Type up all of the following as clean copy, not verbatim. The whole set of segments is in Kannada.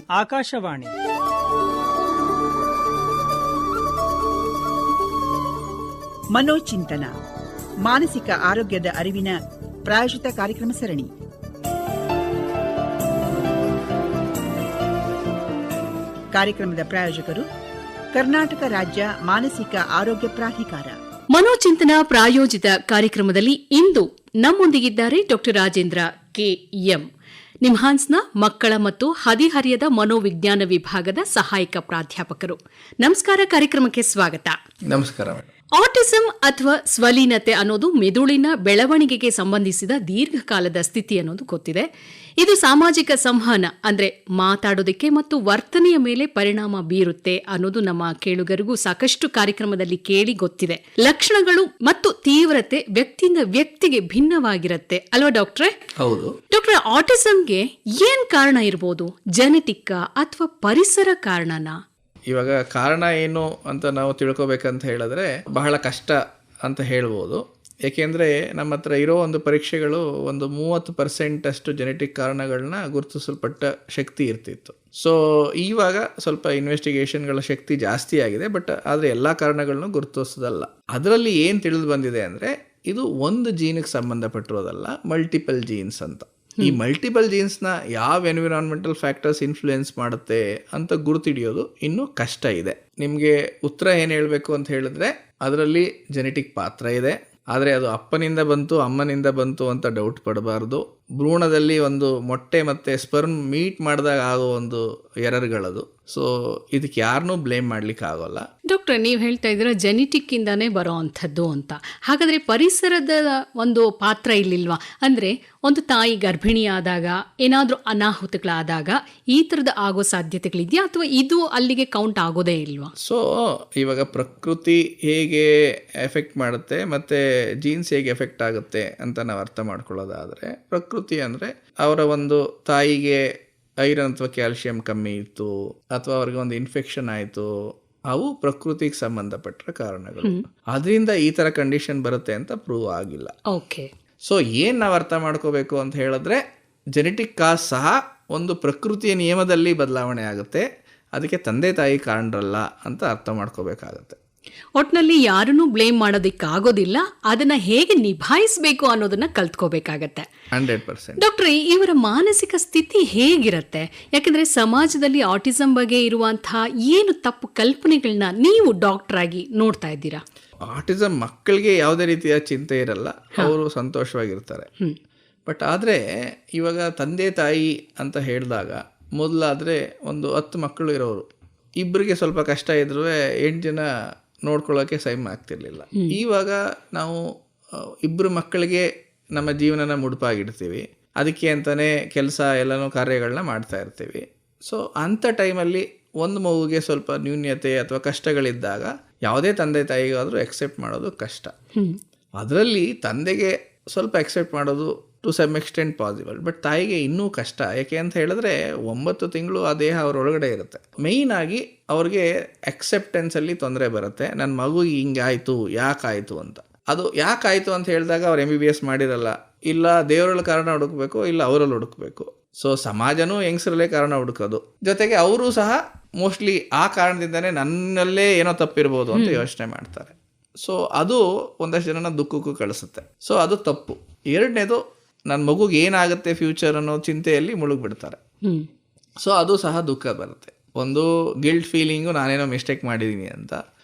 ಆಕಾಶವಾಣಿ. ಮನೋಚಿಂತನ, ಮಾನಸಿಕ ಆರೋಗ್ಯದ ಅರಿವಿನ ಪ್ರಾಯೋಜಿತ ಕಾರ್ಯಕ್ರಮ ಸರಣಿ. ಕಾರ್ಯಕ್ರಮದ ಪ್ರಾಯೋಜಕರು ಕರ್ನಾಟಕ ರಾಜ್ಯ ಮಾನಸಿಕ ಆರೋಗ್ಯ ಪ್ರಾಧಿಕಾರ. ಮನೋಚಿಂತನ ಪ್ರಾಯೋಜಿತ ಕಾರ್ಯಕ್ರಮದಲ್ಲಿ ಇಂದು ನಮ್ಮೊಂದಿಗಿದ್ದಾರೆ ಡಾಕ್ಟರ್ ರಾಜೇಂದ್ರ ಕೆಎಂ, ನಿಮ್ಹಾನ್ಸ್ನ ಮಕ್ಕಳ ಮತ್ತು ಹದಿಹರಿಯದ ಮನೋವಿಜ್ಞಾನ ವಿಭಾಗದ ಸಹಾಯಕ ಪ್ರಾಧ್ಯಾಪಕರು. ನಮಸ್ಕಾರ, ಕಾರ್ಯಕ್ರಮಕ್ಕೆ ಸ್ವಾಗತ. ನಮಸ್ಕಾರ. ಆಟಿಸಂ ಅಥವಾ ಸ್ವಲೀನತೆ ಅನ್ನೋದು ಮೆದುಳಿನ ಬೆಳವಣಿಗೆಗೆ ಸಂಬಂಧಿಸಿದ ದೀರ್ಘಕಾಲದ ಸ್ಥಿತಿ ಅನ್ನೋದು ಗೊತ್ತಿದೆ. ಇದು ಸಾಮಾಜಿಕ ಸಂವಹನ ಅಂದ್ರೆ ಮಾತಾಡೋದಕ್ಕೆ ಮತ್ತು ವರ್ತನೆಯ ಮೇಲೆ ಪರಿಣಾಮ ಬೀರುತ್ತೆ ಅನ್ನೋದು ನಮ್ಮ ಕೇಳುಗರಿಗೂ ಸಾಕಷ್ಟು ಕಾರ್ಯಕ್ರಮದಲ್ಲಿ ಕೇಳಿ ಗೊತ್ತಿದೆ. ಲಕ್ಷಣಗಳು ಮತ್ತು ತೀವ್ರತೆ ವ್ಯಕ್ತಿಯಿಂದ ವ್ಯಕ್ತಿಗೆ ಭಿನ್ನವಾಗಿರುತ್ತೆ ಅಲ್ವಾ ಡಾಕ್ಟ್ರೆ? ಹೌದು ಡಾಕ್ಟ್ರೆ, ಆಟಿಸಂಗೆ ಏನ್ ಕಾರಣ ಇರ್ಬೋದು? ಜೆನೆಟಿಕ್ ಅಥವಾ ಪರಿಸರ ಕಾರಣನಾ? ಇವಾಗ ಕಾರಣ ಏನು ಅಂತ ನಾವು ತಿಳ್ಕೊಬೇಕಂತ ಹೇಳಿದ್ರೆ ಬಹಳ ಕಷ್ಟ ಅಂತ ಹೇಳ್ಬೋದು. ಏಕೆಂದರೆ ನಮ್ಮ ಹತ್ರ ಇರೋ ಒಂದು ಪರೀಕ್ಷೆಗಳು ಒಂದು 30% ಅಷ್ಟು ಜೆನೆಟಿಕ್ ಕಾರಣಗಳನ್ನ ಗುರುತಿಸಲ್ಪಟ್ಟ ಶಕ್ತಿ ಇರ್ತಿತ್ತು. ಸೊ ಇವಾಗ ಸ್ವಲ್ಪ ಇನ್ವೆಸ್ಟಿಗೇಷನ್ಗಳ ಶಕ್ತಿ ಜಾಸ್ತಿ ಆಗಿದೆ, ಬಟ್ ಆದರೆ ಎಲ್ಲ ಕಾರಣಗಳನ್ನೂ ಗುರುತಿಸೋದಲ್ಲ. ಅದರಲ್ಲಿ ಏನು ತಿಳಿದು ಬಂದಿದೆ ಅಂದರೆ ಇದು ಒಂದು ಜೀನ್ಗೆ ಸಂಬಂಧಪಟ್ಟಿರೋದಲ್ಲ, ಮಲ್ಟಿಪಲ್ ಜೀನ್ಸ್ ಅಂತ. ಈ ಮಲ್ಟಿಪಲ್ ಜೀನ್ಸ್ನ ಯಾವ ಎನ್ವಿರಾನ್ಮೆಂಟಲ್ ಫ್ಯಾಕ್ಟರ್ಸ್ ಇನ್ಫ್ಲೂಯೆನ್ಸ್ ಮಾಡುತ್ತೆ ಅಂತ ಗುರುತಿಡಿಯೋದು ಇನ್ನೂ ಕಷ್ಟ ಇದೆ. ನಿಮಗೆ ಉತ್ತರ ಏನು ಹೇಳಬೇಕು ಅಂತ ಹೇಳಿದ್ರೆ ಅದರಲ್ಲಿ ಜೆನೆಟಿಕ್ ಪಾತ್ರ ಇದೆ, ಆದರೆ ಅದು ಅಪ್ಪನಿಂದ ಬಂತು ಅಮ್ಮನಿಂದ ಬಂತು ಅಂತ ಡೌಟ್ ಪಡಬಾರ್ದು. ಭ್ರೂಣದಲ್ಲಿ ಒಂದು ಮೊಟ್ಟೆ ಮತ್ತು ಸ್ಪರ್ಮ್ ಮೀಟ್ ಮಾಡಿದಾಗ ಆಗೋ ಒಂದು ಎರರ್ಗಳದು. ಸೊ ಇದಕ್ಕೆ ಯಾರನ್ನೂ ಬ್ಲೇಮ್ ಮಾಡ್ಲಿಕ್ಕೆ ಆಗೋಲ್ಲ. ಡಾಕ್ಟ್ರೆ, ನೀವು ಹೇಳ್ತಾ ಇದ್ದೀರಾ ಜೆನೆಟಿಕ್ ಇಂದಾನೇ ಬರೋ ಅಂಥದ್ದು ಅಂತ. ಹಾಗಾದ್ರೆ ಪರಿಸರದ ಒಂದು ಪಾತ್ರ ಇಲ್ಲಿಲ್ವಾ? ಅಂದ್ರೆ ಒಂದು ತಾಯಿ ಗರ್ಭಿಣಿಯಾದಾಗ ಏನಾದರೂ ಅನಾಹುತಗಳಾದಾಗ ಈ ಥರದ ಆಗೋ ಸಾಧ್ಯತೆಗಳಿದೆಯಾ, ಅಥವಾ ಇದು ಅಲ್ಲಿಗೆ ಕೌಂಟ್ ಆಗೋದೇ ಇಲ್ವಾ? ಸೊ ಇವಾಗ ಪ್ರಕೃತಿ ಹೇಗೆ ಎಫೆಕ್ಟ್ ಮಾಡುತ್ತೆ ಮತ್ತು ಜೀನ್ಸ್ ಹೇಗೆ ಎಫೆಕ್ಟ್ ಆಗುತ್ತೆ ಅಂತ ನಾವು ಅರ್ಥ ಮಾಡ್ಕೊಳ್ಳೋದಾದರೆ, ಪ್ರಕೃತಿ ಅಂದರೆ ಅವರ ಒಂದು ತಾಯಿಗೆ ಐರನ್ ಅಥವಾ ಕ್ಯಾಲ್ಸಿಯಂ ಕಮ್ಮಿ ಇತ್ತು, ಅಥವಾ ಅವ್ರಿಗೆ ಒಂದು ಇನ್ಫೆಕ್ಷನ್ ಆಯಿತು, ಅವು ಪ್ರಕೃತಿಗೆ ಸಂಬಂಧಪಟ್ಟ ಕಾರಣಗಳು. ಅದರಿಂದ ಈ ಥರ ಕಂಡೀಷನ್ ಬರುತ್ತೆ ಅಂತ ಪ್ರೂವ್ ಆಗಿಲ್ಲ. ಓಕೆ. ಸೊ ಏನು ನಾವು ಅರ್ಥ ಮಾಡ್ಕೋಬೇಕು ಅಂತ ಹೇಳಿದ್ರೆ, ಜೆನೆಟಿಕ್ ಕಾಸ್ ಸಹ ಒಂದು ಪ್ರಕೃತಿಯ ನಿಯಮದಲ್ಲಿ ಬದಲಾವಣೆ ಆಗುತ್ತೆ, ಅದಕ್ಕೆ ತಂದೆ ತಾಯಿ ಕಾರಣರಲ್ಲ ಅಂತ ಅರ್ಥ ಮಾಡ್ಕೋಬೇಕಾಗತ್ತೆ. ಒಟ್ನಲ್ಲಿ ಯಾರನ್ನೂ ಬ್ಲೇಮ್ ಮಾಡೋದಕ್ಕಾಗೋದಿಲ್ಲ, ಅದನ್ನ ಹೇಗೆ ನಿಭಾಯಿಸಬೇಕು ಅನ್ನೋದನ್ನ ಕಲ್ತ್ಕೋಬೇಕಾಗತ್ತೆ. 100%. ಡಾಕ್ಟ್ರೆ, ಇವರ ಮಾನಸಿಕ ಸ್ಥಿತಿ ಹೇಗಿರತ್ತೆ? ಯಾಕಂದ್ರೆ ಸಮಾಜದಲ್ಲಿ ಆಟಿಸಂ ಬಗ್ಗೆ ಇರುವಂತಹ ಏನು ತಪ್ಪು ಕಲ್ಪನೆಗಳನ್ನ ನೀವು ಡಾಕ್ಟರ್ ಆಗಿ ನೋಡ್ತಾ ಇದ್ದೀರಾ? ಆಟಿಸಂ ಮಕ್ಕಳಿಗೆ ಯಾವುದೇ ರೀತಿಯ ಚಿಂತೆ ಇರಲ್ಲ, ಅವರು ಸಂತೋಷವಾಗಿರ್ತಾರೆ. ಬಟ್ ಆದರೆ ಇವಾಗ ತಂದೆ ತಾಯಿ ಅಂತ ಹೇಳಿದಾಗ, ಮೊದಲಾದರೆ ಒಂದು 10 ಮಕ್ಕಳು ಇರೋರು, ಇಬ್ಬರಿಗೆ ಸ್ವಲ್ಪ ಕಷ್ಟ ಇದ್ರೂ 8 ಜನ ನೋಡ್ಕೊಳ್ಳೋಕೆ ಸೈಮ್ ಆಗ್ತಿರ್ಲಿಲ್ಲ. ಇವಾಗ ನಾವು 2 ಮಕ್ಕಳಿಗೆ ನಮ್ಮ ಜೀವನನ ಮುಡುಪಾಗಿಡ್ತೀವಿ, ಅದಕ್ಕೆ ಅಂತಲೇ ಕೆಲಸ ಎಲ್ಲನೂ ಕಾರ್ಯಗಳನ್ನ ಮಾಡ್ತಾ ಇರ್ತೀವಿ. ಸೊ ಅಂಥ ಟೈಮಲ್ಲಿ ಒಂದು ಮಗುಗೆ ಸ್ವಲ್ಪ ನ್ಯೂನ್ಯತೆ ಅಥವಾ ಕಷ್ಟಗಳಿದ್ದಾಗ ಯಾವುದೇ ತಂದೆ ತಾಯಿಗಾದರೂ ಎಕ್ಸೆಪ್ಟ್ ಮಾಡೋದು ಕಷ್ಟ. ಅದರಲ್ಲಿ ತಂದೆಗೆ ಸ್ವಲ್ಪ ಎಕ್ಸೆಪ್ಟ್ ಮಾಡೋದು to some extent possible, but ತಾಯಿಗೆ ಇನ್ನೂ ಕಷ್ಟ. ಯಾಕೆ ಅಂತ ಹೇಳಿದ್ರೆ 9 ತಿಂಗಳು ಆ ದೇಹ ಅವರೊಳಗಡೆ ಇರುತ್ತೆ. ಮೇಯ್ನ್ ಆಗಿ ಅವ್ರಿಗೆ ಅಕ್ಸೆಪ್ಟೆನ್ಸಲ್ಲಿ ತೊಂದರೆ ಬರುತ್ತೆ. ನನ್ನ ಮಗುಗೆ ಹಿಂಗಾಯಿತು, ಯಾಕಾಯಿತು ಅಂತ. ಅದು ಯಾಕಾಯಿತು ಅಂತ ಹೇಳಿದಾಗ ಅವ್ರು MBBS ಮಾಡಿರಲ್ಲ, ಇಲ್ಲ ದೇವರಲ್ಲಿ ಕಾರಣ ಹುಡುಕಬೇಕು, ಇಲ್ಲ ಅವರಲ್ಲಿ ಹುಡುಕಬೇಕು. ಸೊ ಸಮಾಜನೂ ಹೆಂಗಸರಲ್ಲೇ ಕಾರಣ ಹುಡುಕೋದು, ಜೊತೆಗೆ ಅವರು ಸಹ ಮೋಸ್ಟ್ಲಿ ಆ ಕಾರಣದಿಂದನೇ ನನ್ನಲ್ಲೇ ಏನೋ ತಪ್ಪಿರ್ಬೋದು ಅಂತ ಯೋಚನೆ ಮಾಡ್ತಾರೆ. ಸೊ ಅದು ಒಂದಷ್ಟು ಜನನ ದುಃಖಕ್ಕೂ ಕಳಿಸುತ್ತೆ. ಸೊ ಅದು ತಪ್ಪು. ಎರಡನೇದು, ನನ್ನ ಮಗುಗೆ ಏನಾಗುತ್ತೆ ಫ್ಯೂಚರ್ ಅನ್ನೋ ಚಿಂತೆಯಲ್ಲಿ ಮುಳುಗ್ಬಿಡ್ತಾರೆ. ಸೊ ಅದು ಸಹ ದುಃಖ ಬರುತ್ತೆ. ಒಂದು ಗಿಲ್ಟ್ ಫೀಲಿಂಗು, ನಾನೇನೋ ಮಿಸ್ಟೇಕ್ ಮಾಡಿದ್ದೀನಿ ಅಂತ.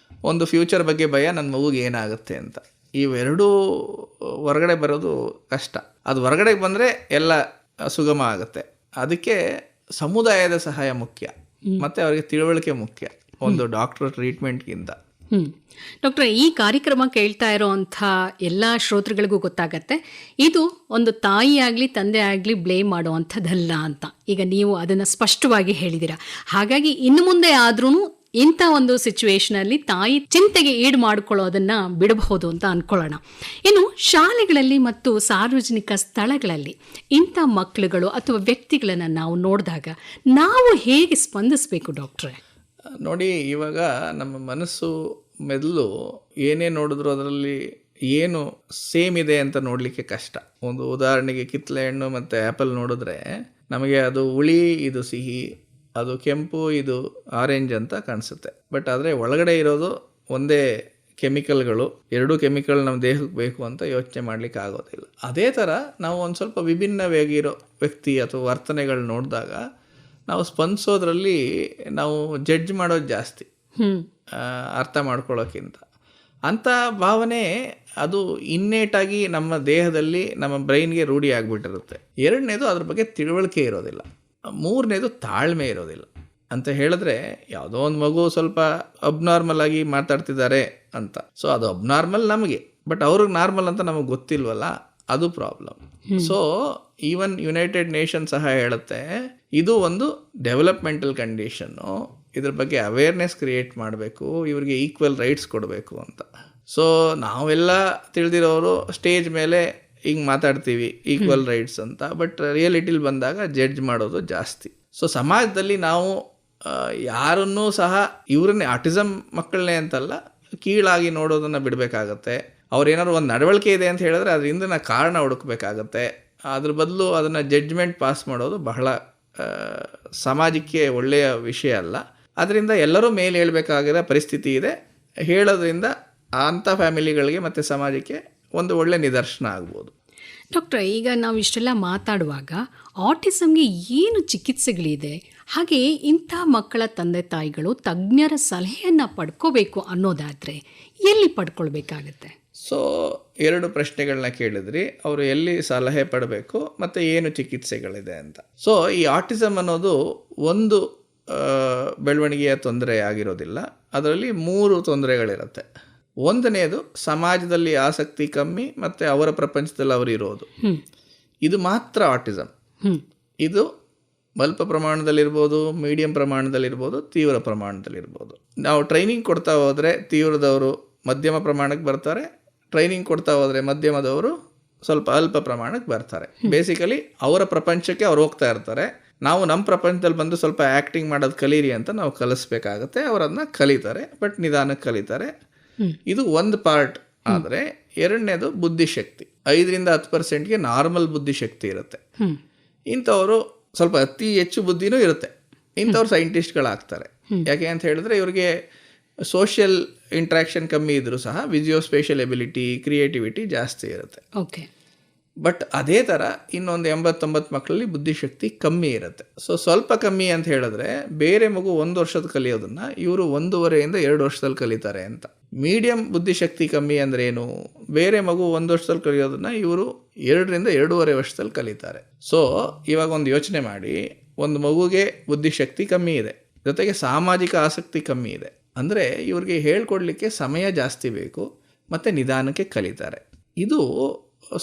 ಒಂದು ಫ್ಯೂಚರ್ ಬಗ್ಗೆ ಭಯ, ನನ್ನ ಮಗುಗೆ ಏನಾಗುತ್ತೆ ಅಂತ. ಇವೆರಡೂ ಹೊರಗಡೆ ಬರೋದು ಕಷ್ಟ. ಅದು ಹೊರಗಡೆ ಬಂದರೆ ಎಲ್ಲ ಸುಗಮ ಆಗುತ್ತೆ. ಅದಕ್ಕೆ ಸಮುದಾಯದ ಸಹಾಯ ಮುಖ್ಯ, ಮತ್ತು ಅವರಿಗೆ ತಿಳುವಳಿಕೆ ಮುಖ್ಯ ಒಂದು ಡಾಕ್ಟರ್ ಟ್ರೀಟ್ಮೆಂಟ್ಗಿಂತ. ಡಾಕ್ಟ್ರೆ, ಈ ಕಾರ್ಯಕ್ರಮ ಕೇಳ್ತಾ ಇರೋಂಥ ಎಲ್ಲ ಶ್ರೋತೃಗಳಿಗೂ ಗೊತ್ತಾಗತ್ತೆ ಇದು ಒಂದು ತಾಯಿ ಆಗಲಿ ತಂದೆ ಆಗಲಿ ಬ್ಲೇಮ್ ಮಾಡುವಂಥದ್ದಲ್ಲ ಅಂತ. ಈಗ ನೀವು ಅದನ್ನು ಸ್ಪಷ್ಟವಾಗಿ ಹೇಳಿದ್ದೀರಾ. ಹಾಗಾಗಿ ಇನ್ನು ಮುಂದೆ ಆದ್ರೂ ಇಂಥ ಒಂದು ಸಿಚುವೇಶನಲ್ಲಿ ತಾಯಿ ಚಿಂತೆಗೆ ಈಡು ಮಾಡಿಕೊಳ್ಳೋದನ್ನ ಬಿಡಬಹುದು ಅಂತ ಅನ್ಕೊಳ್ಳೋಣ. ಇನ್ನು ಶಾಲೆಗಳಲ್ಲಿ ಮತ್ತು ಸಾರ್ವಜನಿಕ ಸ್ಥಳಗಳಲ್ಲಿ ಇಂಥ ಮಕ್ಕಳುಗಳು ಅಥವಾ ವ್ಯಕ್ತಿಗಳನ್ನು ನಾವು ನೋಡಿದಾಗ ನಾವು ಹೇಗೆ ಸ್ಪಂದಿಸಬೇಕು ಡಾಕ್ಟ್ರೆ? ನೋಡಿ, ಇವಾಗ ನಮ್ಮ ಮನಸ್ಸು ಮೆದುಳು ಏನೇ ನೋಡಿದ್ರು ಅದರಲ್ಲಿ ಏನು ಸೇಮ್ ಇದೆ ಅಂತ ನೋಡಲಿಕ್ಕೆ ಕಷ್ಟ. ಒಂದು ಉದಾಹರಣೆಗೆ ಕಿತ್ತಳೆ ಹಣ್ಣು ಮತ್ತು ಆ್ಯಪಲ್ ನೋಡಿದ್ರೆ ನಮಗೆ ಅದು ಹುಳಿ, ಇದು ಸಿಹಿ, ಅದು ಕೆಂಪು, ಇದು ಆರೆಂಜ್ ಅಂತ ಕಾಣಿಸುತ್ತೆ. ಬಟ್ ಆದರೆ ಒಳಗಡೆ ಇರೋದು ಒಂದೇ ಕೆಮಿಕಲ್ಗಳು. ಎರಡೂ ಕೆಮಿಕಲ್ ನಮ್ಮ ದೇಹಕ್ಕೆ ಬೇಕು ಅಂತ ಯೋಚನೆ ಮಾಡಲಿಕ್ಕೆ ಆಗೋದಿಲ್ಲ. ಅದೇ ಥರ ನಾವು ಒಂದು ಸ್ವಲ್ಪ ವಿಭಿನ್ನವಾಗಿರೋ ವ್ಯಕ್ತಿ ಅಥವಾ ವರ್ತನೆಗಳು ನೋಡಿದಾಗ ನಾವು ಸ್ಪಂದಿಸೋದ್ರಲ್ಲಿ ನಾವು ಜಡ್ಜ್ ಮಾಡೋದು ಜಾಸ್ತಿ, ಅರ್ಥ ಮಾಡ್ಕೊಳ್ಳೋಕ್ಕಿಂತ. ಅಂಥ ಭಾವನೆ ಅದು ಇನ್ನೇಟಾಗಿ ನಮ್ಮ ದೇಹದಲ್ಲಿ, ನಮ್ಮ ಬ್ರೈನ್ಗೆ ರೂಢಿ ಆಗಿಬಿಟ್ಟಿರುತ್ತೆ. ಎರಡನೇದು ಅದ್ರ ಬಗ್ಗೆ ತಿಳುವಳಿಕೆ ಇರೋದಿಲ್ಲ. ಮೂರನೇದು ತಾಳ್ಮೆ ಇರೋದಿಲ್ಲ. ಅಂತ ಹೇಳಿದ್ರೆ ಯಾವುದೋ ಒಂದು ಮಗು ಸ್ವಲ್ಪ ಅಬ್ನಾರ್ಮಲ್ ಆಗಿ ಮಾತಾಡ್ತಿದ್ದಾರೆ ಅಂತ, ಸೊ ಅದು ಅಬ್ನಾರ್ಮಲ್ ನಮಗೆ, ಬಟ್ ಅವ್ರಿಗೆ ನಾರ್ಮಲ್ ಅಂತ ನಮಗೆ ಗೊತ್ತಿಲ್ವಲ್ಲ, ಅದು problem. So even United nation ಸಹ ಹೇಳುತ್ತೆ ಇದು ಒಂದು ಡೆವಲಪ್ಮೆಂಟಲ್ ಕಂಡೀಷನ್ನು, ಇದ್ರ ಬಗ್ಗೆ ಅವೇರ್ನೆಸ್ ಕ್ರಿಯೇಟ್ ಮಾಡಬೇಕು, ಇವ್ರಿಗೆ ಈಕ್ವಲ್ ರೈಟ್ಸ್ ಕೊಡಬೇಕು ಅಂತ. ಸೊ ನಾವೆಲ್ಲ ತಿಳಿದಿರೋರು ಸ್ಟೇಜ್ ಮೇಲೆ ಹಿಂಗೆ ಮಾತಾಡ್ತೀವಿ ಈಕ್ವಲ್ ರೈಟ್ಸ್ ಅಂತ, ಬಟ್ ರಿಯಾಲಿಟಿಲಿ ಬಂದಾಗ ಜಡ್ಜ್ ಮಾಡೋದು ಜಾಸ್ತಿ. ಸೊ ಸಮಾಜದಲ್ಲಿ ನಾವು ಯಾರನ್ನೂ ಸಹ ಇವರನ್ನೇ ಆಟಿಸಮ್ ಮಕ್ಕಳನ್ನೇ ಅಂತಲ್ಲ, ಕೀಳಾಗಿ ನೋಡೋದನ್ನು ಬಿಡಬೇಕಾಗತ್ತೆ. ಅವ್ರೇನಾದ್ರು ಒಂದು ನಡವಳಿಕೆ ಇದೆ ಅಂತ ಹೇಳಿದ್ರೆ ಅದರಿಂದ ಕಾರಣ ಹುಡುಕಬೇಕಾಗತ್ತೆ. ಅದ್ರ ಬದಲು ಅದನ್ನು ಜಡ್ಜ್ಮೆಂಟ್ ಪಾಸ್ ಮಾಡೋದು ಬಹಳ ಸಮಾಜಕ್ಕೆ ಒಳ್ಳೆಯ ವಿಷಯ ಅಲ್ಲ. ಅದರಿಂದ ಎಲ್ಲರೂ ಮೇಲೆ ಹೇಳಬೇಕಾಗಿರೋ ಪರಿಸ್ಥಿತಿ ಇದೆ. ಹೇಳೋದ್ರಿಂದ ಅಂಥ ಫ್ಯಾಮಿಲಿಗಳಿಗೆ ಮತ್ತು ಸಮಾಜಕ್ಕೆ ಒಂದು ಒಳ್ಳೆ ನಿದರ್ಶನ ಆಗ್ಬೋದು. ಡಾಕ್ಟ್ರೆ, ಈಗ ನಾವು ಇಷ್ಟೆಲ್ಲ ಮಾತಾಡುವಾಗ ಆಟಿಸಮ್ಗೆ ಏನು ಚಿಕಿತ್ಸೆಗಳಿದೆ, ಹಾಗೆ ಇಂಥ ಮಕ್ಕಳ ತಂದೆ ತಾಯಿಗಳು ತಜ್ಞರ ಸಲಹೆಯನ್ನು ಪಡ್ಕೋಬೇಕು ಅನ್ನೋದಾದರೆ ಎಲ್ಲಿ ಪಡ್ಕೊಳ್ಬೇಕಾಗತ್ತೆ? ಸೊ 2 ಪ್ರಶ್ನೆಗಳನ್ನ ಕೇಳಿದ್ರಿ. ಅವರು ಎಲ್ಲಿ ಸಲಹೆ ಪಡಬೇಕು ಮತ್ತು ಏನು ಚಿಕಿತ್ಸೆಗಳಿದೆ ಅಂತ. ಸೊ ಈ ಆಟಿಸಮ್ ಅನ್ನೋದು ಒಂದು ಬೆಳವಣಿಗೆಯ ತೊಂದರೆ ಆಗಿರೋದಿಲ್ಲ. ಅದರಲ್ಲಿ 3 ತೊಂದರೆಗಳಿರುತ್ತೆ. ಒಂದನೇದು ಸಮಾಜದಲ್ಲಿ ಆಸಕ್ತಿ ಕಮ್ಮಿ ಮತ್ತು ಅವರ ಪ್ರಪಂಚದಲ್ಲಿ ಅವರು ಇರೋದು, ಇದು ಮಾತ್ರ ಆಟಿಸಮ್. ಇದು ಸ್ವಲ್ಪ ಪ್ರಮಾಣದಲ್ಲಿರ್ಬೋದು, ಮೀಡಿಯಂ ಪ್ರಮಾಣದಲ್ಲಿರ್ಬೋದು, ತೀವ್ರ ಪ್ರಮಾಣದಲ್ಲಿರ್ಬೋದು. ನಾವು ಟ್ರೈನಿಂಗ್ ಕೊಡ್ತಾ ಹೋದರೆ ತೀವ್ರದವರು ಮಧ್ಯಮ ಪ್ರಮಾಣಕ್ಕೆ ಬರ್ತಾರೆ, ಟ್ರೈನಿಂಗ್ ಕೊಡ್ತಾ ಹೋದರೆ ಮಧ್ಯಮದವರು ಸ್ವಲ್ಪ ಅಲ್ಪ ಪ್ರಮಾಣಕ್ಕೆ ಬರ್ತಾರೆ. ಬೇಸಿಕಲಿ ಅವರ ಪ್ರಪಂಚಕ್ಕೆ ಅವ್ರು ಹೋಗ್ತಾ ಇರ್ತಾರೆ. ನಾವು ನಮ್ಮ ಪ್ರಪಂಚದಲ್ಲಿ ಬಂದು ಸ್ವಲ್ಪ ಆ್ಯಕ್ಟಿಂಗ್ ಮಾಡೋದು ಕಲೀರಿ ಅಂತ ನಾವು ಕಲಿಸ್ಬೇಕಾಗತ್ತೆ. ಅವರನ್ನ ಕಲಿತಾರೆ, ಬಟ್ ನಿಧಾನಕ್ಕೆ ಕಲಿತಾರೆ. ಇದು ಒಂದು ಪಾರ್ಟ್. ಆದರೆ ಎರಡನೇದು ಬುದ್ಧಿಶಕ್ತಿ. 5-10% ನಾರ್ಮಲ್ ಬುದ್ಧಿಶಕ್ತಿ ಇರುತ್ತೆ. ಇಂಥವರು ಸ್ವಲ್ಪ ಅತಿ ಹೆಚ್ಚು ಬುದ್ಧಿನೂ ಇರುತ್ತೆ. ಇಂಥವ್ರು ಸೈಂಟಿಸ್ಟ್ಗಳಾಗ್ತಾರೆ. ಯಾಕೆ ಅಂತ ಹೇಳಿದ್ರೆ ಇವ್ರಿಗೆ ಸೋಷಿಯಲ್ ಇಂಟ್ರಾಕ್ಷನ್ ಕಮ್ಮಿ ಇದ್ರೂ ಸಹ ವಿಜಿಯೋಸ್ಪೇಷಿಯಲ್ ಎಬಿಲಿಟಿ, ಕ್ರಿಯೇಟಿವಿಟಿ ಜಾಸ್ತಿ ಇರುತ್ತೆ. ಓಕೆ. ಬಟ್ ಅದೇ ಥರ ಇನ್ನೊಂದು 80-90 ಮಕ್ಕಳಲ್ಲಿ ಬುದ್ಧಿಶಕ್ತಿ ಕಮ್ಮಿ ಇರುತ್ತೆ. ಸೊ ಸ್ವಲ್ಪ ಕಮ್ಮಿ ಅಂತ ಹೇಳಿದ್ರೆ ಬೇರೆ ಮಗು 1 ವರ್ಷದ ಕಲಿಯೋದನ್ನು ಇವರು 1.5-2 ವರ್ಷದಲ್ಲಿ ಕಲಿತಾರೆ ಅಂತ. ಮೀಡಿಯಂ ಬುದ್ಧಿಶಕ್ತಿ ಕಮ್ಮಿ ಅಂದ್ರೆ ಏನು? ಬೇರೆ ಮಗು 1 ವರ್ಷದಲ್ಲಿ ಕಲಿಯೋದನ್ನು ಇವರು 2-2.5 ವರ್ಷದಲ್ಲಿ ಕಲಿತಾರೆ. ಸೊ ಇವಾಗ ಒಂದು ಯೋಚನೆ ಮಾಡಿ, ಒಂದು ಮಗುಗೆ ಬುದ್ಧಿಶಕ್ತಿ ಕಮ್ಮಿ ಇದೆ, ಜೊತೆಗೆ ಸಾಮಾಜಿಕ ಆಸಕ್ತಿ ಕಮ್ಮಿ ಇದೆ ಅಂದರೆ ಇವ್ರಿಗೆ ಹೇಳ್ಕೊಡ್ಲಿಕ್ಕೆ ಸಮಯ ಜಾಸ್ತಿ ಬೇಕು ಮತ್ತು ನಿಧಾನಕ್ಕೆ ಕಲಿತಾರೆ. ಇದು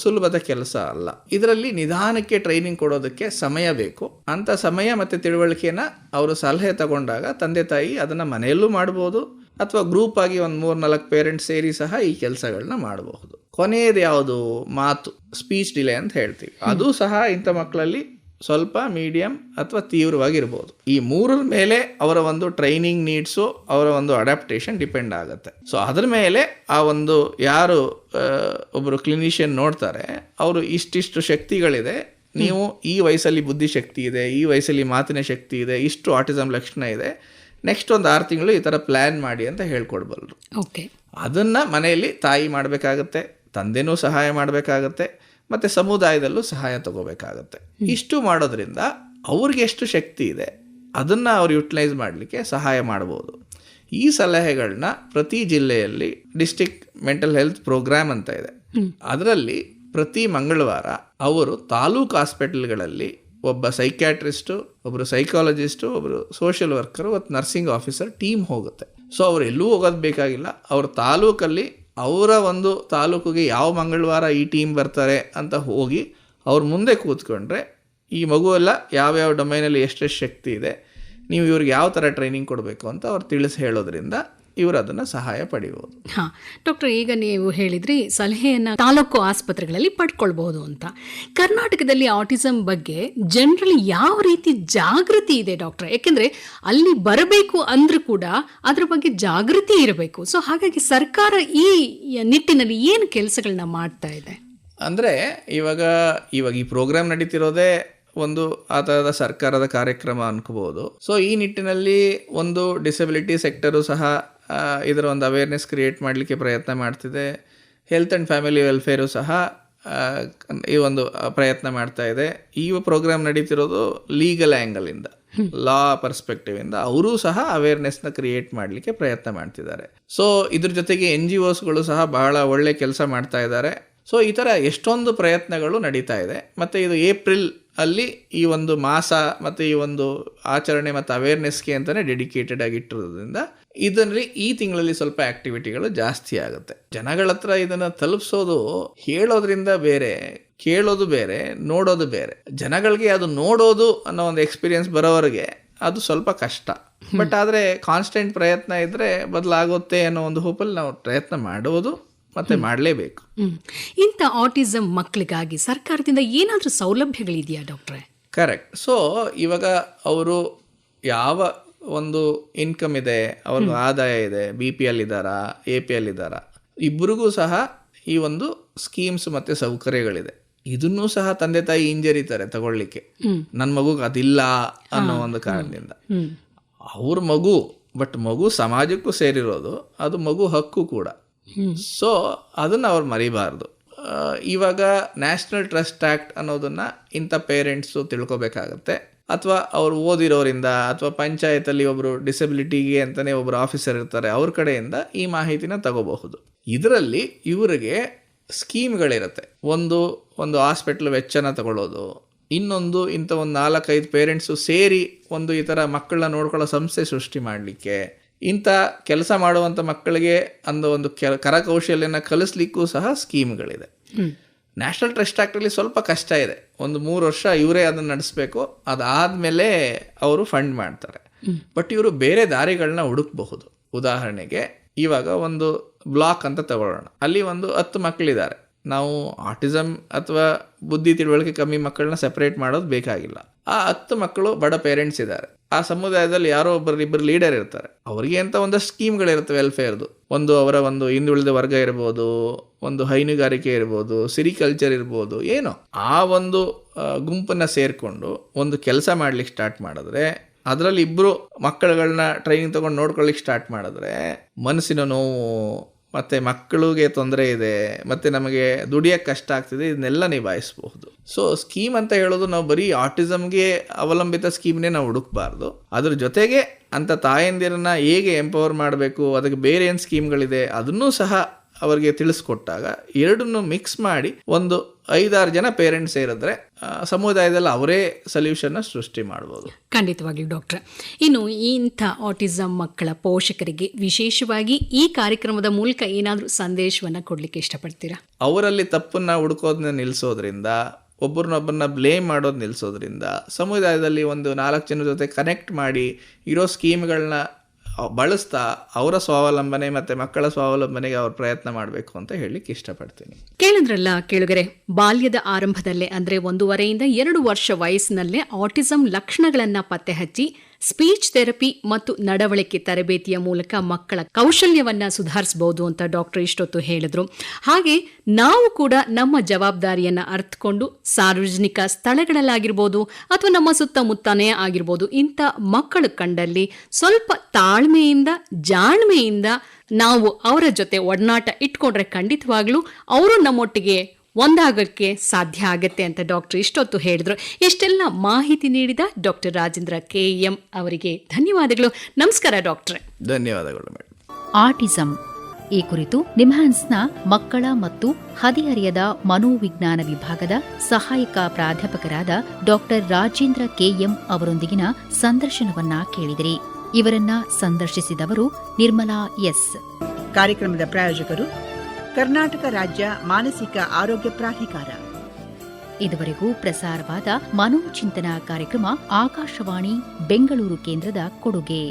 ಸುಲಭದ ಕೆಲಸ ಅಲ್ಲ. ಇದರಲ್ಲಿ ನಿಧಾನಕ್ಕೆ ಟ್ರೈನಿಂಗ್ ಕೊಡೋದಕ್ಕೆ ಸಮಯ ಬೇಕು. ಅಂಥ ಸಮಯ ಮತ್ತು ತಿಳುವಳಿಕೆನ ಅವರು ಸಲಹೆ ತಗೊಂಡಾಗ ತಂದೆ ತಾಯಿ ಅದನ್ನು ಮನೆಯಲ್ಲೂ ಮಾಡ್ಬೋದು, ಅಥವಾ ಗ್ರೂಪ್ ಆಗಿ ಒಂದು 3-4 ಪೇರೆಂಟ್ಸ್ ಸೇರಿ ಸಹ ಈ ಕೆಲಸಗಳನ್ನ ಮಾಡಬಹುದು. ಕೊನೆಯದು ಯಾವುದು? ಮಾತು, ಸ್ಪೀಚ್ ಡಿಲೇ ಅಂತ ಹೇಳ್ತೀವಿ. ಅದು ಸಹ ಇಂಥ ಮಕ್ಕಳಲ್ಲಿ ಸ್ವಲ್ಪ ಮೀಡಿಯಂ ಅಥವಾ ತೀವ್ರವಾಗಿರ್ಬೋದು. ಈ 3 ಮೇಲೆ ಅವರ ಒಂದು ಟ್ರೈನಿಂಗ್ ನೀಡ್ಸು, ಅವರ ಒಂದು ಅಡ್ಯಾಪ್ಟೇಷನ್ ಡಿಪೆಂಡ್ ಆಗುತ್ತೆ. ಸೊ ಅದ್ರ ಮೇಲೆ ಆ ಒಂದು ಯಾರು ಒಬ್ಬರು ಕ್ಲಿನಿಷಿಯನ್ ನೋಡ್ತಾರೆ, ಅವರು ಇಷ್ಟಿಷ್ಟು ಶಕ್ತಿಗಳಿದೆ, ನೀವು ಈ ವಯಸ್ಸಲ್ಲಿ ಬುದ್ಧಿಶಕ್ತಿ ಇದೆ, ಈ ವಯಸ್ಸಲ್ಲಿ ಮಾತಿನ ಶಕ್ತಿ ಇದೆ, ಇಷ್ಟು ಆಟಿಸಮ್ ಲಕ್ಷಣ ಇದೆ, ನೆಕ್ಸ್ಟ್ ಒಂದು 6 ತಿಂಗಳು ಈ ಥರ ಪ್ಲ್ಯಾನ್ ಮಾಡಿ ಅಂತ ಹೇಳ್ಕೊಡ್ಬಲ್ರು. ಓಕೆ. ಅದನ್ನು ಮನೆಯಲ್ಲಿ ತಾಯಿ ಮಾಡಬೇಕಾಗತ್ತೆ, ತಂದೆನೂ ಸಹಾಯ ಮಾಡಬೇಕಾಗತ್ತೆ, ಮತ್ತು ಸಮುದಾಯದಲ್ಲೂ ಸಹಾಯ ತಗೋಬೇಕಾಗತ್ತೆ. ಇಷ್ಟು ಮಾಡೋದ್ರಿಂದ ಅವ್ರಿಗೆ ಎಷ್ಟು ಶಕ್ತಿ ಇದೆ ಅದನ್ನು ಅವ್ರು ಯುಟಿಲೈಸ್ ಮಾಡಲಿಕ್ಕೆ ಸಹಾಯ ಮಾಡ್ಬೋದು. ಈ ಸಲಹೆಗಳನ್ನ ಪ್ರತಿ ಜಿಲ್ಲೆಯಲ್ಲಿ ಡಿಸ್ಟ್ರಿಕ್ಟ್ ಮೆಂಟಲ್ ಹೆಲ್ತ್ ಪ್ರೋಗ್ರಾಮ್ ಅಂತ ಇದೆ. ಅದರಲ್ಲಿ ಪ್ರತಿ ಮಂಗಳವಾರ ಅವರು ತಾಲೂಕು ಹಾಸ್ಪಿಟಲ್ಗಳಲ್ಲಿ ಒಬ್ಬ ಸೈಕ್ಯಾಟ್ರಿಸ್ಟು, ಒಬ್ಬರು ಸೈಕಾಲಜಿಸ್ಟು, ಒಬ್ಬರು ಸೋಷಿಯಲ್ ವರ್ಕರು ಮತ್ತು ನರ್ಸಿಂಗ್ ಆಫೀಸರ್ ಟೀಮ್ ಹೋಗುತ್ತೆ. ಸೊ ಅವ್ರು ಎಲ್ಲೂ ಹೋಗೋದು ಬೇಕಾಗಿಲ್ಲ. ಅವ್ರ ತಾಲೂಕಲ್ಲಿ ಅವರ ಒಂದು ತಾಲೂಕಿಗೆ ಯಾವ ಮಂಗಳವಾರ ಈ ಟೀಮ್ ಬರ್ತಾರೆ ಅಂತ ಹೋಗಿ ಅವ್ರ ಮುಂದೆ ಕೂತ್ಕೊಂಡ್ರೆ ಈ ಮಗುವೆಲ್ಲ ಯಾವ್ಯಾವ ಡೊಮೈನಲ್ಲಿ ಎಷ್ಟೆಷ್ಟು ಶಕ್ತಿ ಇದೆ, ನೀವು ಇವ್ರಿಗೆ ಯಾವ ಥರ ಟ್ರೈನಿಂಗ್ ಕೊಡಬೇಕು ಅಂತ ಅವ್ರು ತಿಳಿಸಿ ಹೇಳೋದ್ರಿಂದ ಇವರು ಅದನ್ನು ಸಹಾಯ ಪಡೆಯಬಹುದು. ಹಾಂ ಡಾಕ್ಟರ್, ಈಗ ನೀವು ಹೇಳಿದ್ರಿ ಸಲಹೆಯನ್ನು ತಾಲೂಕು ಆಸ್ಪತ್ರೆಗಳಲ್ಲಿ ಪಡ್ಕೊಳ್ಬಹುದು ಅಂತ. ಕರ್ನಾಟಕದಲ್ಲಿ ಆಟಿಸಮ್ ಬಗ್ಗೆ ಜನರಲಿ ಯಾವ ರೀತಿ ಜಾಗೃತಿ ಇದೆ ಡಾಕ್ಟರ್? ಯಾಕೆಂದರೆ ಅಲ್ಲಿ ಬರಬೇಕು ಅಂದ್ರೂ ಕೂಡ ಅದ್ರ ಬಗ್ಗೆ ಜಾಗೃತಿ ಇರಬೇಕು. ಸೊ ಹಾಗಾಗಿ ಸರ್ಕಾರ ಈ ನಿಟ್ಟಿನಲ್ಲಿ ಏನು ಕೆಲಸಗಳನ್ನ ಮಾಡ್ತಾ ಇದೆ? ಅಂದರೆ ಇವಾಗ ಈ ಪ್ರೋಗ್ರಾಮ್ ನಡೀತಿರೋದೇ ಒಂದು ಆ ಥರದ ಸರ್ಕಾರದ ಕಾರ್ಯಕ್ರಮ ಅನ್ಕೋಬಹುದು. ಸೊ ಈ ನಿಟ್ಟಿನಲ್ಲಿ ಒಂದು ಡಿಸಬಿಲಿಟಿ ಸೆಕ್ಟರು ಸಹ ಇದರ ಒಂದು ಅವೇರ್ನೆಸ್ ಕ್ರಿಯೇಟ್ ಮಾಡಲಿಕ್ಕೆ ಪ್ರಯತ್ನ ಮಾಡ್ತಿದೆ. ಹೆಲ್ತ್ ಆ್ಯಂಡ್ ಫ್ಯಾಮಿಲಿ ವೆಲ್ಫೇರು ಸಹ ಈ ಒಂದು ಪ್ರಯತ್ನ ಮಾಡ್ತಾ ಇದೆ. ಈ ಪ್ರೋಗ್ರಾಮ್ ನಡೀತಿರೋದು ಲೀಗಲ್ ಆ್ಯಂಗಲಿಂದ, ಲಾ ಪರ್ಸ್ಪೆಕ್ಟಿವ್ ಇಂದ ಅವರು ಸಹ ಅವೇರ್ನೆಸ್ನ ಕ್ರಿಯೇಟ್ ಮಾಡಲಿಕ್ಕೆ ಪ್ರಯತ್ನ ಮಾಡ್ತಿದ್ದಾರೆ. ಸೊ ಇದ್ರ ಜೊತೆಗೆ NGOsಗಳು ಸಹ ಬಹಳ ಒಳ್ಳೆ ಕೆಲಸ ಮಾಡ್ತಾ ಇದ್ದಾರೆ. ಸೊ ಈ ಥರ ಎಷ್ಟೊಂದು ಪ್ರಯತ್ನಗಳು ನಡೀತಾ ಇದೆ. ಮತ್ತು ಇದು ಏಪ್ರಿಲ್ ಅಲ್ಲಿ ಈ ಒಂದು ಮಾಸ ಮತ್ತು ಈ ಒಂದು ಆಚರಣೆ ಮತ್ತು ಅವೇರ್ನೆಸ್ಗೆ ಅಂತಲೇ ಡೆಡಿಕೇಟೆಡ್ ಆಗಿಟ್ಟಿರೋದ್ರಿಂದ ಇದರಲ್ಲಿ ಈ ತಿಂಗಳಲ್ಲಿ ಸ್ವಲ್ಪ ಆಕ್ಟಿವಿಟಿಗಳು ಜಾಸ್ತಿ ಆಗುತ್ತೆ. ಜನಗಳ ಹತ್ರ ಇದನ್ನು ತಲುಪಿಸೋದು ಹೇಳೋದ್ರಿಂದ ಬೇರೆ, ಕೇಳೋದು ಬೇರೆ, ನೋಡೋದು ಬೇರೆ. ಜನಗಳಿಗೆ ಅದು ನೋಡೋದು ಅನ್ನೋ ಒಂದು ಎಕ್ಸ್ಪೀರಿಯನ್ಸ್ ಬರೋವರೆಗೆ ಅದು ಸ್ವಲ್ಪ ಕಷ್ಟ. ಬಟ್ ಆದರೆ ಕಾನ್ಸ್ಟೆಂಟ್ ಪ್ರಯತ್ನ ಇದ್ದರೆ ಬದಲಾಗುತ್ತೆ ಅನ್ನೋ ಒಂದು ಹೋಪಲ್ಲಿ ನಾವು ಪ್ರಯತ್ನ ಮಾಡುವುದು ಮತ್ತೆ ಮಾಡಲೇಬೇಕು. ಇಂಥ ಆಟಿಸಮ್ ಮಕ್ಕಳಿಗಾಗಿ ಸರ್ಕಾರದಿಂದ ಏನಾದರೂ ಸೌಲಭ್ಯಗಳಿದೆಯಾ ಡಾಕ್ಟ್ರೆ? ಕರೆಕ್ಟ್. ಸೊ ಇವಾಗ ಅವರು ಯಾವ ಒಂದು ಇನ್ಕಮ್ ಇದೆ, ಅವ್ರಿಗೆ ಆದಾಯ ಇದೆ, BPL ಇದ್ದಾರಾ, APL ಇದ್ದಾರಾ, ಇಬ್ಬರಿಗೂ ಸಹ ಈ ಒಂದು ಸ್ಕೀಮ್ಸ್ ಮತ್ತು ಸೌಕರ್ಯಗಳಿದೆ. ಇದನ್ನೂ ಸಹ ತಂದೆ ತಾಯಿ ಹಿಂಜರಿತಾರೆ ತಗೊಳ್ಳಿಕ್ಕೆ, ನನ್ನ ಮಗುಗೆ ಅದಿಲ್ಲ ಅನ್ನೋ ಒಂದು ಕಾರಣದಿಂದ. ಅವ್ರ ಮಗು, ಬಟ್ ಮಗು ಸಮಾಜಕ್ಕೂ ಸೇರಿರೋದು, ಅದು ಮಗು ಹಕ್ಕು ಕೂಡ. ಸೊ ಅದನ್ನು ಅವ್ರು ಮರಿಬಾರ್ದು. ಇವಾಗ ನ್ಯಾಷನಲ್ ಟ್ರಸ್ಟ್ ಆ್ಯಕ್ಟ್ ಅನ್ನೋದನ್ನು ಇಂಥ ಪೇರೆಂಟ್ಸು ತಿಳ್ಕೊಬೇಕಾಗತ್ತೆ. ಅಥವಾ ಅವ್ರು ಓದಿರೋರಿಂದ ಅಥವಾ ಪಂಚಾಯತಲ್ಲಿ ಒಬ್ಬರು ಡಿಸಬಿಲಿಟಿಗೆ ಅಂತಲೇ ಒಬ್ಬರು ಆಫೀಸರ್ ಇರ್ತಾರೆ, ಅವ್ರ ಕಡೆಯಿಂದ ಈ ಮಾಹಿತಿನ ತಗೋಬಹುದು. ಇದರಲ್ಲಿ ಇವರಿಗೆ ಸ್ಕೀಮ್ಗಳಿರುತ್ತೆ. ಒಂದು ಹಾಸ್ಪಿಟ್ಲ್ ವೆಚ್ಚನ ತಗೊಳ್ಳೋದು, ಇನ್ನೊಂದು ಇಂಥ ಒಂದು 4-5 ಪೇರೆಂಟ್ಸು ಸೇರಿ ಒಂದು ಈ ಥರ ಮಕ್ಕಳನ್ನ ನೋಡ್ಕೊಳ್ಳೋ ಸಂಸ್ಥೆ ಸೃಷ್ಟಿ ಮಾಡಲಿಕ್ಕೆ, ಇಂಥ ಕೆಲಸ ಮಾಡುವಂಥ ಮಕ್ಕಳಿಗೆ ಒಂದು ಕರಕೌಶಲ್ಯನ ಕಲಿಸ್ಲಿಕ್ಕೂ ಸಹ ಸ್ಕೀಮ್ಗಳಿದೆ. ನ್ಯಾಷನಲ್ ಟ್ರಸ್ಟ್ ಆ್ಯಕ್ಟಲ್ಲಿ ಸ್ವಲ್ಪ ಕಷ್ಟ ಇದೆ. 3 ವರ್ಷ ಇವರೇ ಅದನ್ನು ನಡೆಸಬೇಕು, ಅದಾದಮೇಲೆ ಅವರು ಫಂಡ್ ಮಾಡ್ತಾರೆ. ಬಟ್ ಇವರು ಬೇರೆ ದಾರಿಗಳನ್ನ ಹುಡುಕಬಹುದು. ಉದಾಹರಣೆಗೆ ಇವಾಗ ಒಂದು ಬ್ಲಾಕ್ ಅಂತ ತಗೊಳ್ಳೋಣ, ಅಲ್ಲಿ 10 ಮಕ್ಕಳಿದ್ದಾರೆ. ನಾವು ಆಟಿಸಮ್ ಅಥವಾ ಬುದ್ಧಿ ತಿಳುವಳಿಕೆ ಕಮ್ಮಿ ಮಕ್ಕಳನ್ನ ಸೆಪರೇಟ್ ಮಾಡೋದು ಬೇಕಾಗಿಲ್ಲ. ಆ 10 ಮಕ್ಕಳು ಬಡ ಪೇರೆಂಟ್ಸ್ ಇದ್ದಾರೆ. ಆ ಸಮುದಾಯದಲ್ಲಿ ಯಾರೋ ಇಬ್ಬರು ಲೀಡರ್ ಇರ್ತಾರೆ. ಅವರಿಗೆ ಅಂತ ಒಂದಷ್ಟು ಸ್ಕೀಮ್ಗಳಿರುತ್ತೆ ವೆಲ್ಫೇರ್ದು. ಅವರ ಹಿಂದುಳಿದ ವರ್ಗ ಇರ್ಬೋದು, ಹೈನುಗಾರಿಕೆ ಇರ್ಬೋದು, ಸಿರಿಕಲ್ಚರ್ ಇರ್ಬೋದು, ಏನೋ ಆ ಗುಂಪನ್ನು ಸೇರಿಕೊಂಡು ಒಂದು ಕೆಲಸ ಮಾಡ್ಲಿಕ್ಕೆ ಸ್ಟಾರ್ಟ್ ಮಾಡಿದ್ರೆ, ಅದರಲ್ಲಿ ಇಬ್ಬರು ಮಕ್ಕಳುಗಳನ್ನ ಟ್ರೈನಿಂಗ್ ತೊಗೊಂಡು ನೋಡ್ಕೊಳ್ಳಿಕ್ಕೆ ಸ್ಟಾರ್ಟ್ ಮಾಡಿದ್ರೆ, ಮನಸ್ಸಿನ ನೋವು ಮತ್ತು ಮಕ್ಕಳಿಗೆ ತೊಂದರೆ ಇದೆ, ಮತ್ತು ನಮಗೆ ದುಡಿಯೋಕ್ಕೆ ಕಷ್ಟ ಆಗ್ತಿದೆ, ಇದನ್ನೆಲ್ಲ ನಿಭಾಯಿಸಬಹುದು. ಸೊ ಸ್ಕೀಮ್ ಅಂತ ಹೇಳೋದು ನಾವು ಬರೀ ಆಟಿಸಮ್ಗೆ ಅವಲಂಬಿತ ಸ್ಕೀಮ್ನೇ ನಾವು ಹುಡುಕಬಾರ್ದು. ಅದ್ರ ಜೊತೆಗೆ ಅಂಥ ತಾಯಂದಿರನ್ನ ಹೇಗೆ ಎಂಪವರ್ ಮಾಡಬೇಕು, ಅದಕ್ಕೆ ಬೇರೆ ಏನು ಸ್ಕೀಮ್ಗಳಿದೆ ಅದನ್ನೂ ಸಹ ಅವರಿಗೆ ತಿಳಿಸ್ಕೊಟ್ಟಾಗ ಎರಡನ್ನೂ ಮಿಕ್ಸ್ ಮಾಡಿ 5-6 ಜನ ಪೇರೆಂಟ್ಸ್ ಸೇರಿದ್ರೆ ಸಮುದಾಯದಲ್ಲಿ ಅವರೇ ಸೊಲ್ಯೂಷನ್ನ ಸೃಷ್ಟಿ ಮಾಡ್ಬೋದು. ಖಂಡಿತವಾಗ್ಲೂ ಡಾಕ್ಟ್ರೆ. ಇನ್ನು ಇಂಥ ಆಟಿಸಮ್ ಮಕ್ಕಳ ಪೋಷಕರಿಗೆ ವಿಶೇಷವಾಗಿ ಈ ಕಾರ್ಯಕ್ರಮದ ಮೂಲಕ ಏನಾದರೂ ಸಂದೇಶವನ್ನು ಕೊಡಲಿಕ್ಕೆ ಇಷ್ಟಪಡ್ತೀರಾ? ಅವರಲ್ಲಿ ತಪ್ಪನ್ನ ಹುಡುಕೋದನ್ನ ನಿಲ್ಲಿಸೋದ್ರಿಂದ, ಒಬ್ಬರನ್ನೊಬ್ಬರನ್ನ ಬ್ಲೇಮ್ ಮಾಡೋದು ನಿಲ್ಲಿಸೋದ್ರಿಂದ, ಸಮುದಾಯದಲ್ಲಿ 4 ಜನರ ಜೊತೆ ಕನೆಕ್ಟ್ ಮಾಡಿ ಇರೋ ಸ್ಕೀಮ್ಗಳನ್ನ ಬಳಸ್ತಾ ಅವರ ಸ್ವಾವಲಂಬನೆ ಮತ್ತು ಮಕ್ಕಳ ಸ್ವಾವಲಂಬನೆಗೆ ಅವ್ರು ಪ್ರಯತ್ನ ಮಾಡಬೇಕು ಅಂತ ಹೇಳಲಿಕ್ಕೆ ಇಷ್ಟಪಡ್ತೀನಿ. ಕೇಳಿದ್ರಲ್ಲ ಕೇಳುಗರೆ, ಬಾಲ್ಯದ ಆರಂಭದಲ್ಲೇ ಅಂದರೆ 1.5 ಇಂದ 2 ವರ್ಷ ವಯಸ್ಸಿನಲ್ಲೇ ಆಟಿಸಮ್ ಲಕ್ಷಣಗಳನ್ನು ಪತ್ತೆ ಹಚ್ಚಿ ಸ್ಪೀಚ್ ಥೆರಪಿ ಮತ್ತು ನಡವಳಿಕೆ ತರಬೇತಿಯ ಮೂಲಕ ಮಕ್ಕಳ ಕೌಶಲ್ಯವನ್ನ ಸುಧಾರಿಸಬಹುದು ಅಂತ ಡಾಕ್ಟರ್ ಇಷ್ಟೊತ್ತು ಹೇಳಿದ್ರು. ಹಾಗೆ ನಾವು ಕೂಡ ನಮ್ಮ ಜವಾಬ್ದಾರಿಯನ್ನ ಅರ್ಥಕೊಂಡು ಸಾರ್ವಜನಿಕ ಸ್ಥಳಗಳಲ್ಲಾಗಿರ್ಬೋದು ಅಥವಾ ನಮ್ಮ ಸುತ್ತಮುತ್ತನೇ ಆಗಿರ್ಬೋದು, ಇಂಥ ಮಕ್ಕಳು ಕಂಡಲ್ಲಿ ಸ್ವಲ್ಪ ತಾಳ್ಮೆಯಿಂದ ಜಾಣ್ಮೆಯಿಂದ ನಾವು ಅವರ ಜೊತೆ ಒಡನಾಟ ಇಟ್ಕೊಂಡ್ರೆ ಖಂಡಿತವಾಗ್ಲೂ ಅವರು ನಮ್ಮೊಟ್ಟಿಗೆ ಒಂದಾಗಕ್ಕೆ ಸಾಧ್ಯ ಆಗತ್ತೆ ಅಂತ ಡಾಕ್ಟರ್ ಇಷ್ಟೊತ್ತು ಹೇಳಿದ್ರು. ಎಷ್ಟೆಲ್ಲ ಮಾಹಿತಿ ನೀಡಿದ ಡಾಕ್ಟರ್ ರಾಜೇಂದ್ರ KM ಅವರಿಗೆ ಧನ್ಯವಾದಗಳು. ನಮಸ್ಕಾರ ಡಾಕ್ಟ್ರೆ. ಧನ್ಯವಾದಗಳು ಮೇಡಮ್. ಆಟಿಸಂ ಈ ಕುರಿತು ನಿಮ್ಹಾನ್ಸ್ನ ಮಕ್ಕಳ ಮತ್ತು ಹದಿಹರೆಯದ ಮನೋವಿಜ್ಞಾನ ವಿಭಾಗದ ಸಹಾಯಕ ಪ್ರಾಧ್ಯಾಪಕರಾದ ಡಾಕ್ಟರ್ ರಾಜೇಂದ್ರ KM ಅವರೊಂದಿಗಿನ ಸಂದರ್ಶನವನ್ನ ಕೇಳಿದಿರಿ. ಇವರನ್ನ ಸಂದರ್ಶಿಸಿದವರು ನಿರ್ಮಲಾ ಎಸ್. ಕಾರ್ಯಕ್ರಮದ ಪ್ರಾಯೋಜಕರು ಕರ್ನಾಟಕ ರಾಜ್ಯ ಮಾನಸಿಕ ಆರೋಗ್ಯ ಪ್ರಾಧಿಕಾರ. ಇದುವರೆಗೂ ಪ್ರಸಾರವಾದ ಮನೋಚಿಂತನ ಕಾರ್ಯಕ್ರಮ ಆಕಾಶವಾಣಿ ಬೆಂಗಳೂರು ಕೇಂದ್ರದ ಕೊಡುಗೆ.